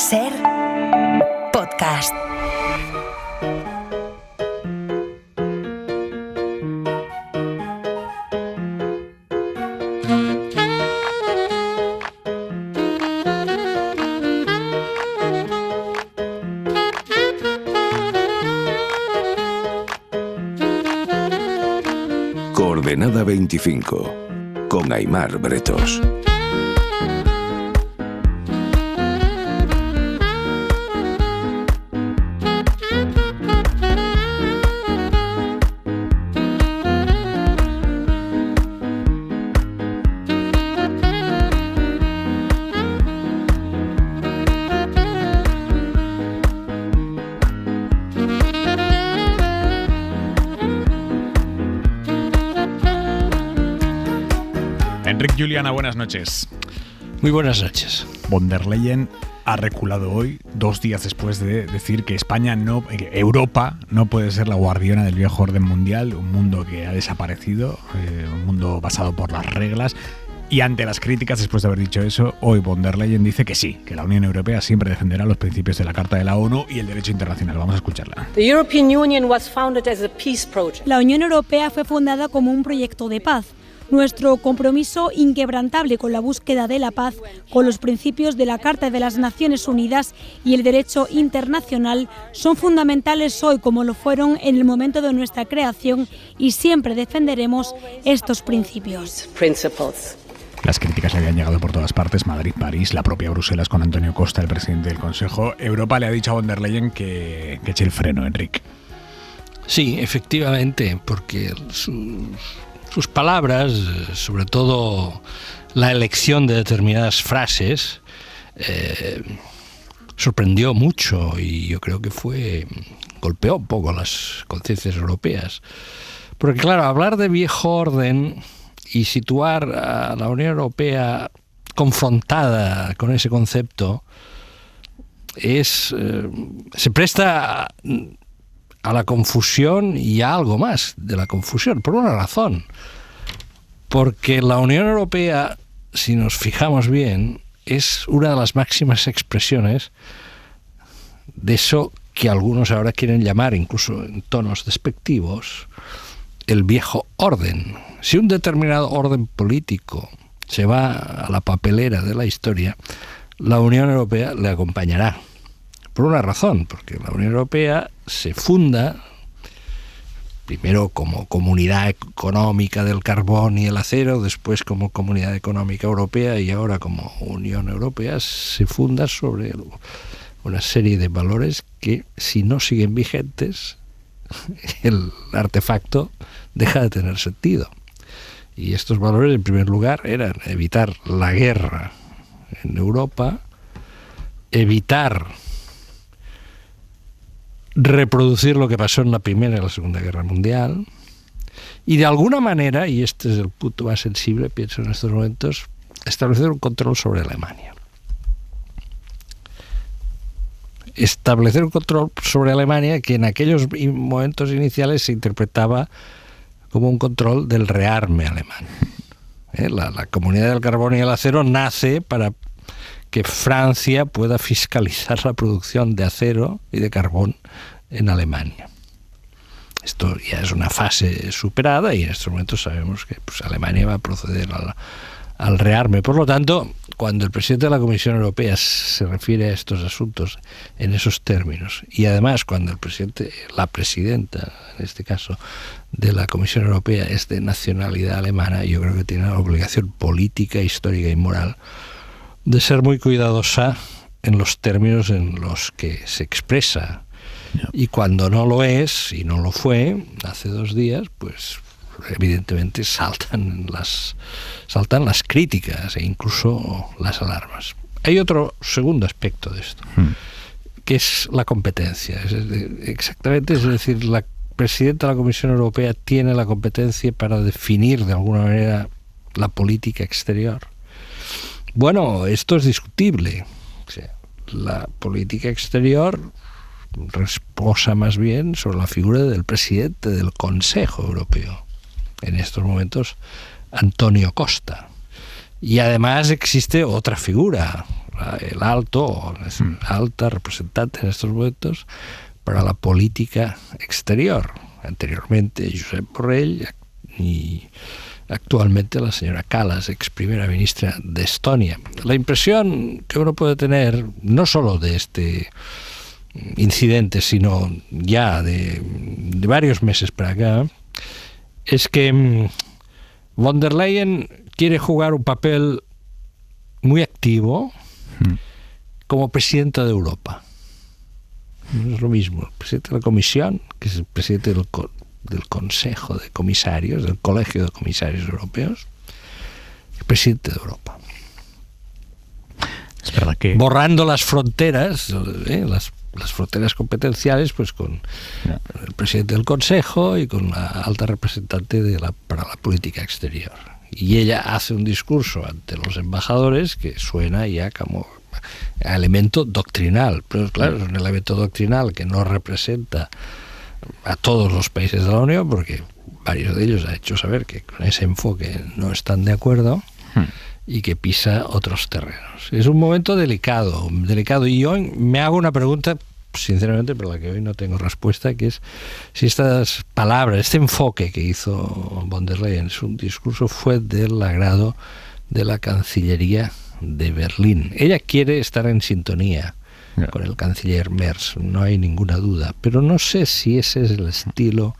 Ser podcast. Coordenada 25, con Aimar Bretos. Enric, Juliana, buenas noches. Muy buenas noches. Von der Leyen ha reculado hoy, 2 días después de decir que Europa no puede ser la guardiana del viejo orden mundial, un mundo que ha desaparecido, un mundo basado por las reglas. Y ante las críticas, después de haber dicho eso, hoy Von der Leyen dice que sí, que la Unión Europea siempre defenderá los principios de la Carta de la ONU y el derecho internacional. Vamos a escucharla. La Unión Europea fue fundada como un proyecto de paz. Nuestro compromiso inquebrantable con la búsqueda de la paz, con los principios de la Carta de las Naciones Unidas y el derecho internacional son fundamentales hoy como lo fueron en el momento de nuestra creación y siempre defenderemos estos principios. Las críticas le habían llegado por todas partes, Madrid, París, la propia Bruselas con Antonio Costa, el presidente del Consejo. Europa le ha dicho a Von der Leyen que eche el freno, Enric. Sí, efectivamente, porque sus palabras, sobre todo la elección de determinadas frases, sorprendió mucho y yo creo que golpeó un poco las conciencias europeas. Porque claro, hablar de viejo orden y situar a la Unión Europea confrontada con ese concepto se presta a la confusión y a algo más de la confusión, por una razón. Porque la Unión Europea, si nos fijamos bien, es una de las máximas expresiones de eso que algunos ahora quieren llamar, incluso en tonos despectivos, el viejo orden. Si un determinado orden político se va a la papelera de la historia, la Unión Europea le acompañará. Por una razón, porque la Unión Europea se funda primero como Comunidad Económica del Carbón y el Acero, después como Comunidad Económica Europea y ahora como Unión Europea, se funda sobre una serie de valores que, si no siguen vigentes, el artefacto deja de tener sentido. Y estos valores, en primer lugar, eran evitar la guerra en Europa, evitar reproducir lo que pasó en la Primera y la Segunda Guerra Mundial y de alguna manera, y este es el punto más sensible, pienso en estos momentos, establecer un control sobre Alemania. Establecer un control sobre Alemania que en aquellos momentos iniciales se interpretaba como un control del rearme alemán. La Comunidad del Carbón y el Acero nace para que Francia pueda fiscalizar la producción de acero y de carbón en Alemania. Esto ya es una fase superada y en estos momentos sabemos que Alemania va a proceder al rearme. Por lo tanto, cuando el presidente de la Comisión Europea se refiere a estos asuntos en esos términos, y además cuando la presidenta, en este caso, de la Comisión Europea es de nacionalidad alemana, yo creo que tiene la obligación política, histórica y moral de ser muy cuidadosa en los términos en los que se expresa. Y cuando no lo es, y no lo fue, hace 2 días, pues evidentemente saltan las críticas e incluso las alarmas. Hay otro segundo aspecto de esto, que es la competencia. Es decir, la presidenta de la Comisión Europea tiene la competencia para definir de alguna manera la política exterior. Bueno, esto es discutible. O sea, la política exterior reposa más bien sobre la figura del presidente del Consejo Europeo, en estos momentos Antonio Costa. Y además existe otra figura, el alto o alta representante en estos momentos para la política exterior. Anteriormente Josep Borrell y actualmente la señora Kallas, ex primera ministra de Estonia. La impresión que uno puede tener, no solo de este incidente, sino ya de varios meses para acá, es que von der Leyen quiere jugar un papel muy activo como presidenta de Europa. No es lo mismo el presidente de la Comisión, que es el presidente del Consejo de Comisarios, del Colegio de Comisarios Europeos, el presidente de Europa. Es verdad que... borrando las fronteras, las fronteras competenciales, pues con el presidente del Consejo y con la alta representante para la política exterior. Y ella hace un discurso ante los embajadores que suena ya como a elemento doctrinal, pero claro, es un elemento doctrinal que no representa a todos los países de la Unión, porque varios de ellos han hecho saber que con ese enfoque no están de acuerdo y que pisa otros terrenos. Es un momento delicado, y hoy me hago una pregunta, sinceramente, por la que hoy no tengo respuesta, que es si estas palabras, este enfoque que hizo von der Leyen en su discurso fue del agrado de la Cancillería de Berlín. Ella quiere estar en sintonía con el canciller Merz, no hay ninguna duda, pero no sé si ese es el estilo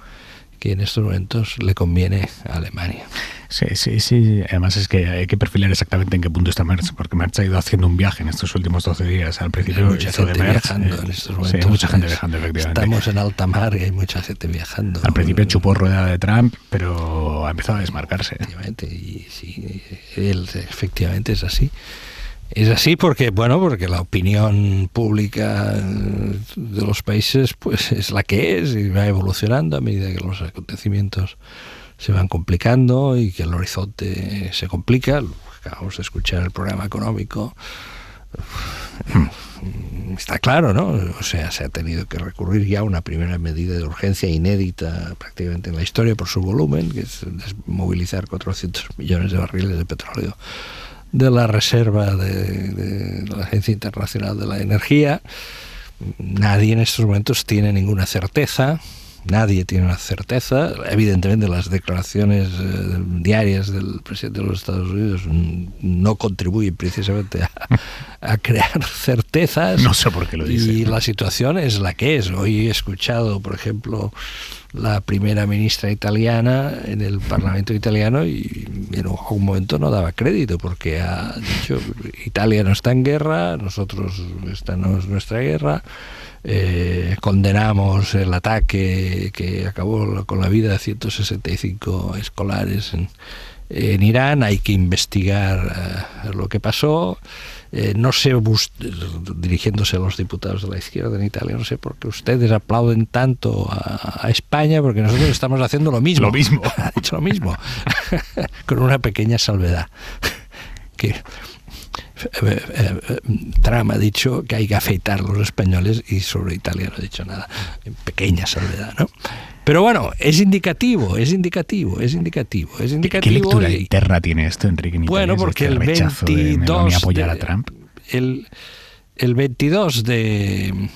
que en estos momentos le conviene a Alemania. Sí. Además es que hay que perfilar exactamente en qué punto está Merz, porque Merz ha ido haciendo un viaje en estos últimos 12 días. Al principio hay mucha gente viajando en estos momentos. Sí, mucha gente viajando, efectivamente. Estamos en alta mar y hay mucha gente viajando. Al principio chupó rueda de Trump, pero ha empezado a desmarcarse. Efectivamente, y sí, él efectivamente es así. Es así porque la opinión pública de los países pues es la que es y va evolucionando a medida que los acontecimientos se van complicando y que el horizonte se complica. Acabamos de escuchar el programa económico. Está claro, ¿no? O sea, se ha tenido que recurrir ya a una primera medida de urgencia inédita prácticamente en la historia por su volumen, que es movilizar 400 millones de barriles de petróleo de la reserva de la Agencia Internacional de la Energía. Nadie en estos momentos tiene ninguna certeza. Nadie tiene una certeza. Evidentemente las declaraciones diarias del presidente de los Estados Unidos no contribuyen precisamente a crear certezas. No sé por qué lo dice. Y la situación es la que es. Hoy he escuchado, por ejemplo, la primera ministra italiana en el Parlamento italiano y en algún momento no daba crédito porque ha dicho Italia no está en guerra, esta no es nuestra guerra. Condenamos el ataque que acabó con la vida de 165 escolares en Irán, hay que investigar lo que pasó. No sé, dirigiéndose a los diputados de la izquierda en Italia, no sé por qué ustedes aplauden tanto a España, porque nosotros estamos haciendo lo mismo. Lo mismo. Ha dicho lo mismo, con una pequeña salvedad, que Trump ha dicho que hay que afeitar a los españoles y sobre Italia no ha dicho nada, en pequeña salvedad, ¿no? Pero bueno, es indicativo. ¿Qué lectura interna tiene esto, Enrique? Bueno, porque el 22 apoyar a Trump. El 22 de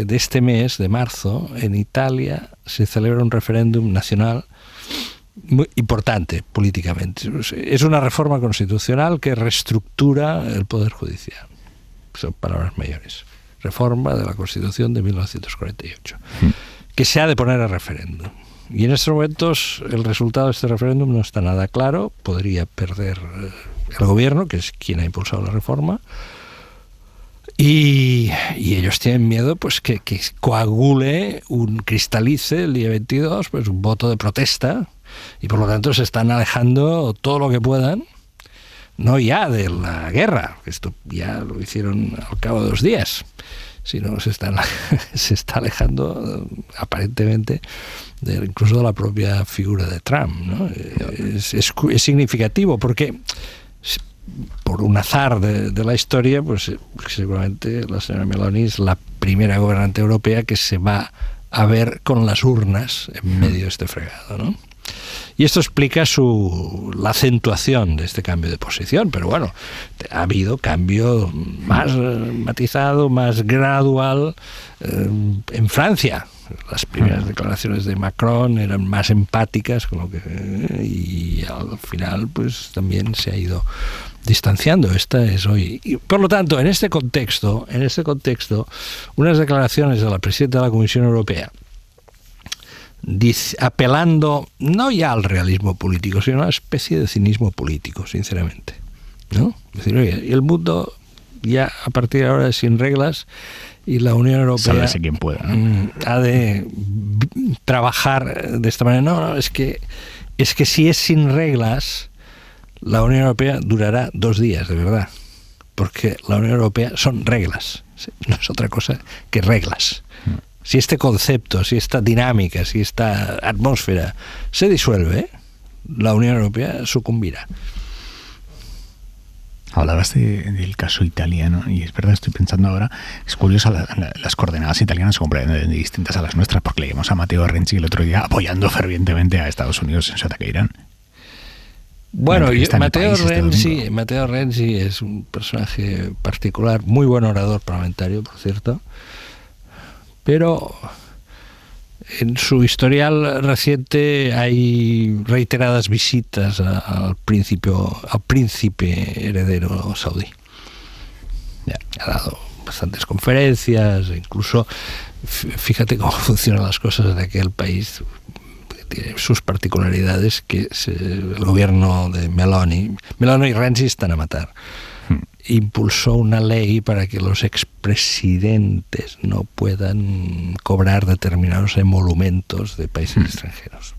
este mes, de marzo, en Italia se celebra un referéndum nacional muy importante políticamente. Es una reforma constitucional que reestructura el Poder Judicial. Son palabras mayores. Reforma de la Constitución de 1948, que se ha de poner a referéndum. Y en estos momentos el resultado de este referéndum no está nada claro. Podría perder el gobierno, que es quien ha impulsado la reforma, y ellos tienen miedo pues que coagule, cristalice el día 22 pues un voto de protesta, y por lo tanto se están alejando todo lo que puedan, no ya de la guerra, esto ya lo hicieron al cabo de 2 días, sino se está alejando aparentemente incluso de la propia figura de Trump, ¿no? Es significativo porque por un azar de la historia, pues seguramente la señora Meloni es la primera gobernante europea que se va a ver con las urnas en medio de este fregado, ¿no? Y esto explica la acentuación de este cambio de posición, pero bueno, ha habido cambio más matizado, más gradual en Francia. Las primeras declaraciones de Macron eran más empáticas con lo que, y al final pues también se ha ido distanciando. Esta es hoy. Y por lo tanto, en este contexto, unas declaraciones de la presidenta de la Comisión Europea apelando no ya al realismo político, sino a una especie de cinismo político, sinceramente, ¿no? Es decir, oye, el mundo ya a partir de ahora es sin reglas y la Unión Europea sálvese quien pueda, ¿no? Ha de trabajar de esta manera. No, es que si es sin reglas, la Unión Europea durará 2 días, de verdad, porque la Unión Europea son reglas, no es otra cosa que reglas. Si este concepto, si esta dinámica, si esta atmósfera se disuelve, la Unión Europea sucumbirá. Hablabas del caso italiano y es verdad, estoy pensando ahora, es curioso, las coordenadas italianas son completamente distintas a las nuestras, porque leímos a Matteo Renzi el otro día apoyando fervientemente a Estados Unidos en su ataque a Irán. Bueno, Matteo Renzi es un personaje particular, muy buen orador parlamentario, por cierto, pero en su historial reciente hay reiteradas visitas al príncipe heredero saudí. Ha dado bastantes conferencias, incluso fíjate cómo funcionan las cosas de aquel país. Tiene sus particularidades, que el gobierno de Meloni y Renzi están a matar. Impulsó una ley para que los expresidentes no puedan cobrar determinados emolumentos de países extranjeros.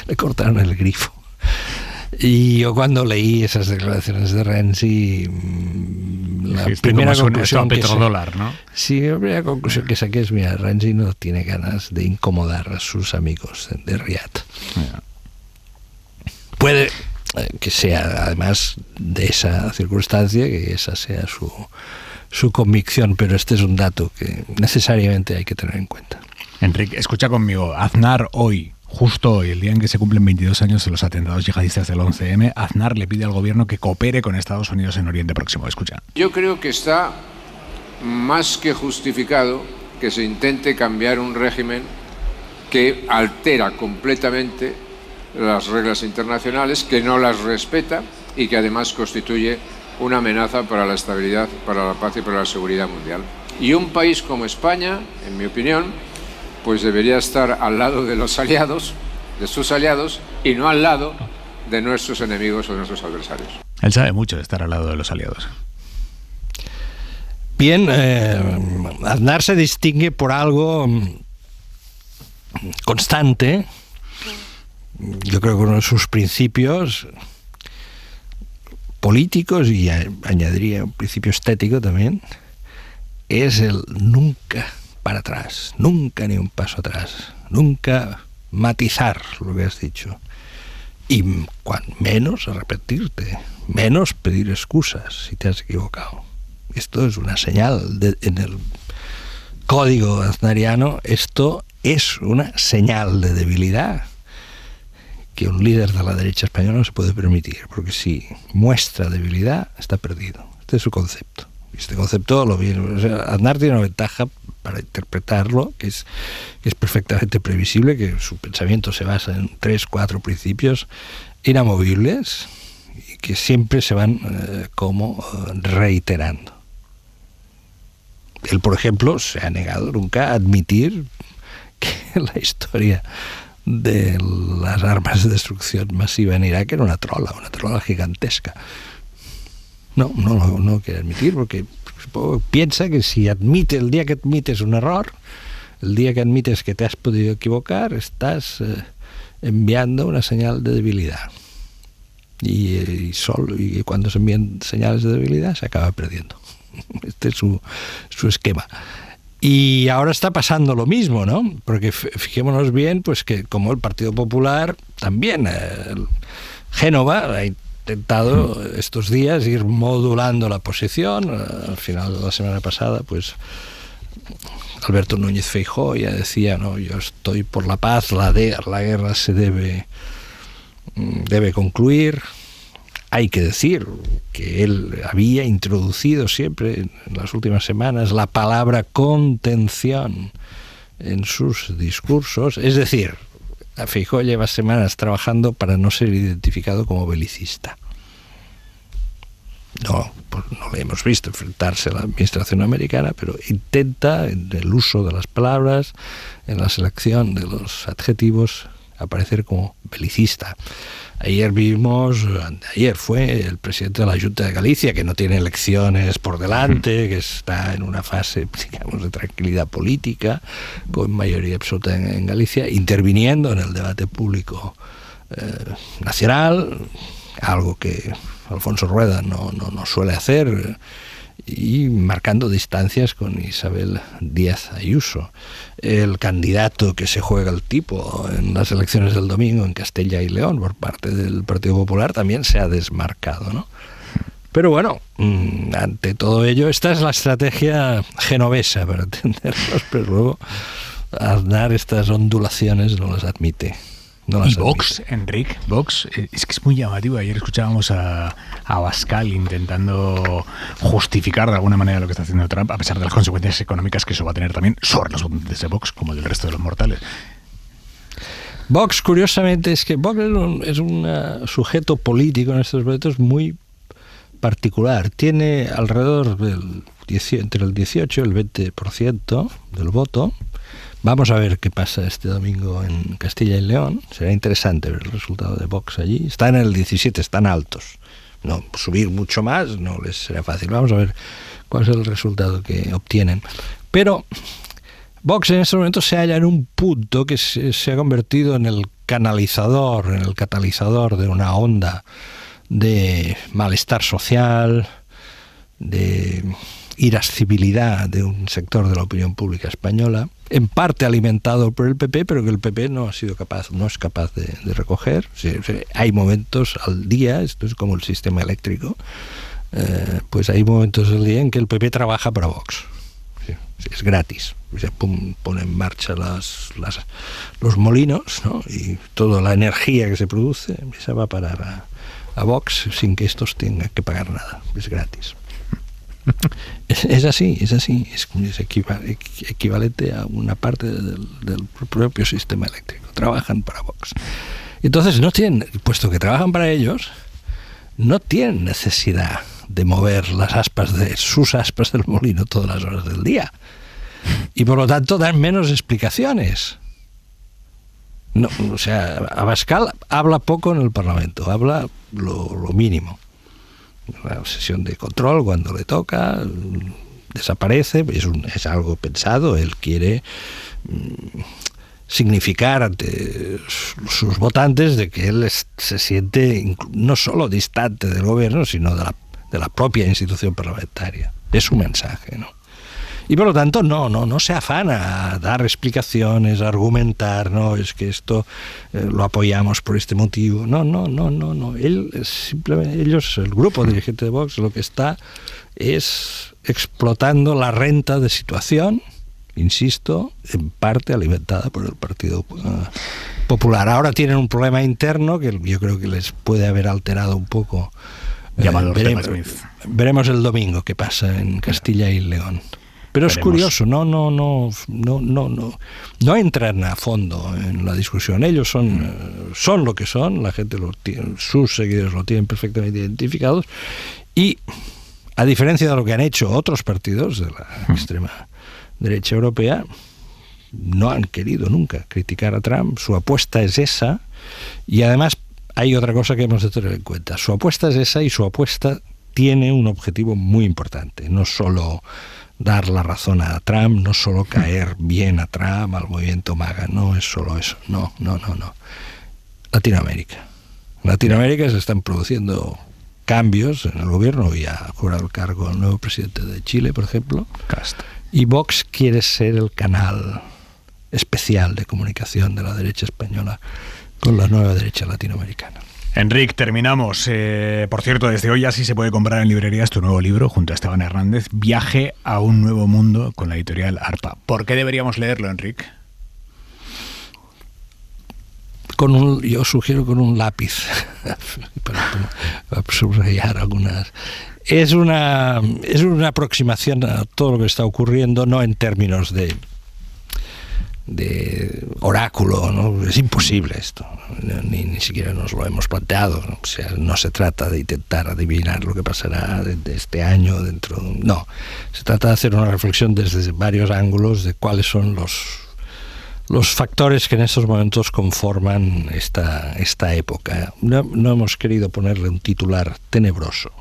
Le cortaron el grifo. Y yo cuando leí esas declaraciones de Renzi, la primera conclusión que saqué es, mira, Renzi no tiene ganas de incomodar a sus amigos de Riad. Puede que sea, además de esa circunstancia, que esa sea su convicción, pero este es un dato que necesariamente hay que tener en cuenta. Enrique, escucha conmigo. Aznar hoy, justo hoy, el día en que se cumplen 22 años de los atentados yihadistas del 11M, Aznar le pide al gobierno que coopere con Estados Unidos en Oriente Próximo. Escucha. Yo creo que está más que justificado que se intente cambiar un régimen que altera completamente las reglas internacionales, que no las respeta y que además constituye una amenaza para la estabilidad, para la paz y para la seguridad mundial. Y un país como España, en mi opinión, pues debería estar al lado de los aliados, de sus aliados, y no al lado de nuestros enemigos o de nuestros adversarios. Él sabe mucho de estar al lado de los aliados. Bien, Aznar se distingue por algo constante. Yo creo que uno de sus principios políticos, y añadiría un principio estético también, es el nunca para atrás, nunca ni un paso atrás, nunca matizar lo que has dicho, y menos arrepentirte, menos pedir excusas si te has equivocado. Esto es una señal en el código aznariano, esto es una señal de debilidad que un líder de la derecha española no se puede permitir, porque si muestra debilidad, está perdido. Este es su concepto. Este concepto Aznar tiene una ventaja para interpretarlo, que es perfectamente previsible, que su pensamiento se basa en 3-4 principios inamovibles y que siempre se van reiterando. Él, por ejemplo, se ha negado nunca a admitir que la historia de las armas de destrucción masiva en Irak era una trola gigantesca. No quiere admitir, porque piensa que si el día que admites un error, el día que admites que te has podido equivocar, estás enviando una señal de debilidad. Y cuando se envían señales de debilidad se acaba perdiendo. Este es su esquema. Y ahora está pasando lo mismo, ¿no? Porque fijémonos bien, pues que como el Partido Popular también, Génova ha intentado estos días ir modulando la posición. Al final de la semana pasada, pues Alberto Núñez Feijóo ya decía, no, yo estoy por la paz, la guerra se debe debe concluir. Hay que decir que él había introducido siempre en las últimas semanas la palabra contención en sus discursos, es decir, Feijóo lleva semanas trabajando para no ser identificado como belicista. No, pues no le hemos visto enfrentarse a la administración americana, pero intenta, en el uso de las palabras, en la selección de los adjetivos, aparecer como belicista. Ayer fue el presidente de la Junta de Galicia, que no tiene elecciones por delante, que está en una fase, digamos, de tranquilidad política, con mayoría absoluta en Galicia, interviniendo en el debate público nacional, algo que Alfonso Rueda no suele hacer, y marcando distancias con Isabel Díaz Ayuso. El candidato que se juega el tipo en las elecciones del domingo en Castilla y León por parte del Partido Popular también se ha desmarcado, ¿no? Pero bueno, ante todo ello, esta es la estrategia genovesa para entendernos, pero luego Aznar estas ondulaciones no las admite. Y Vox, Enrique, Vox, es que es muy llamativo. Ayer escuchábamos a Abascal intentando justificar de alguna manera lo que está haciendo Trump, a pesar de las consecuencias económicas que eso va a tener también sobre los votantes de Vox, como del resto de los mortales. Vox, curiosamente, es que Vox es un sujeto político en estos momentos muy particular. Tiene alrededor entre el 18 y el 20% del voto. Vamos a ver qué pasa este domingo en Castilla y León. Será interesante ver el resultado de Vox allí. Están en el 17, están altos. No, subir mucho más no les será fácil. Vamos a ver cuál es el resultado que obtienen. Pero Vox en este momento se halla en un punto que se ha convertido en el canalizador, en el catalizador de una onda de malestar social, de irascibilidad de un sector de la opinión pública española, en parte alimentado por el PP, pero que el PP no es capaz de recoger. Hay momentos al día, esto es como el sistema eléctrico, pues hay momentos al día en que el PP trabaja para Vox. Es gratis. Se pone en marcha los molinos, ¿no? Y toda la energía que se produce se va a parar a Vox sin que estos tengan que pagar nada. Es gratis. Es así, es equivalente a una parte del propio sistema eléctrico. Trabajan para Vox. Entonces puesto que trabajan para ellos, no tienen necesidad de mover sus aspas del molino todas las horas del día. Y por lo tanto dan menos explicaciones. No, o sea, Abascal habla poco en el Parlamento, habla lo mínimo. La sesión de control cuando le toca, desaparece, es algo pensado, él quiere significar ante sus votantes de que él se siente no solo distante del gobierno, sino de la propia institución parlamentaria. Es su mensaje, ¿no? Y por lo tanto no se afana a dar explicaciones, a argumentar, no, es que esto lo apoyamos por este motivo. No. Ellos, el grupo dirigente de Vox, lo que está es explotando la renta de situación, insisto, en parte alimentada por el Partido Popular. Ahora tienen un problema interno que yo creo que les puede haber alterado un poco. Veremos el domingo qué pasa en Castilla y León. Pero es curioso, no entran a fondo en la discusión. Ellos son lo que son, la gente sus seguidores lo tienen perfectamente identificados, y a diferencia de lo que han hecho otros partidos de la extrema derecha europea, no han querido nunca criticar a Trump. Su apuesta es esa, y además hay otra cosa que hemos de tener en cuenta. Su apuesta es esa, y su apuesta tiene un objetivo muy importante, no solo dar la razón a Trump, no solo caer bien a Trump, al movimiento MAGA, no es solo eso, no. Latinoamérica se están produciendo cambios en el gobierno, y ha jurado el cargo el nuevo presidente de Chile, por ejemplo, y Vox quiere ser el canal especial de comunicación de la derecha española con la nueva derecha latinoamericana. Enrique, terminamos. Por cierto, desde hoy ya sí se puede comprar en librerías tu nuevo libro, junto a Esteban Hernández, Viaje a un nuevo mundo, con la editorial ARPA. ¿Por qué deberíamos leerlo, Enrique? yo sugiero con un lápiz para subrayar algunas. Es una aproximación a todo lo que está ocurriendo, no en términos de oráculo, ¿no? Es imposible esto, ni siquiera nos lo hemos planteado, ¿no? O sea, no se trata de intentar adivinar lo que pasará de este año no, se trata de hacer una reflexión desde varios ángulos de cuáles son los factores que en estos momentos conforman esta época. No hemos querido ponerle un titular tenebroso,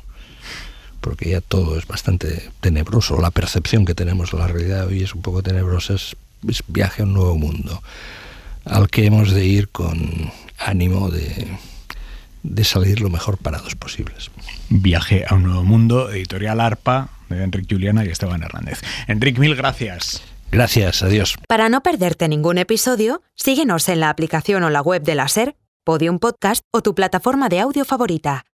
porque ya todo es bastante tenebroso, la percepción que tenemos de la realidad hoy es un poco tenebrosa. Es viaje a un nuevo mundo al que hemos de ir con ánimo de salir lo mejor parados posibles. Viaje a un nuevo mundo, editorial ARPA, de Enric Juliana y Esteban Hernández. Enric, mil gracias. Gracias, adiós. Para no perderte ningún episodio, síguenos en la aplicación o la web de la SER, Podium Podcast o tu plataforma de audio favorita.